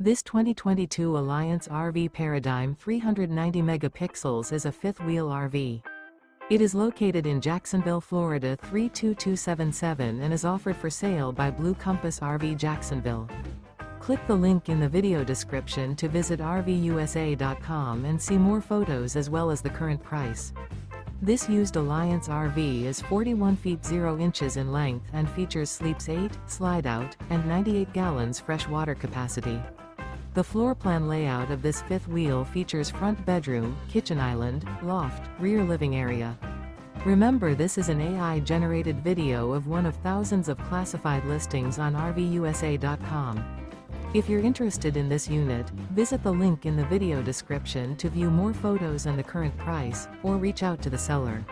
This 2022 Alliance RV Paradigm 390 megapixels is a fifth-wheel RV. It is located in Jacksonville, Florida 32277 and is offered for sale by Blue Compass RV Jacksonville. Click the link in the video description to visit RVUSA.com and see more photos as well as the current price. This used Alliance RV is 41 feet 0 inches in length and features sleeps 8, slide-out, and 98 gallons fresh water capacity. The floor plan layout of this fifth wheel features front bedroom, kitchen island, loft, rear living area. Remember, this is an AI-generated video of one of thousands of classified listings on RVUSA.com. If you're interested in this unit, visit the link in the video description to view more photos and the current price, or reach out to the seller.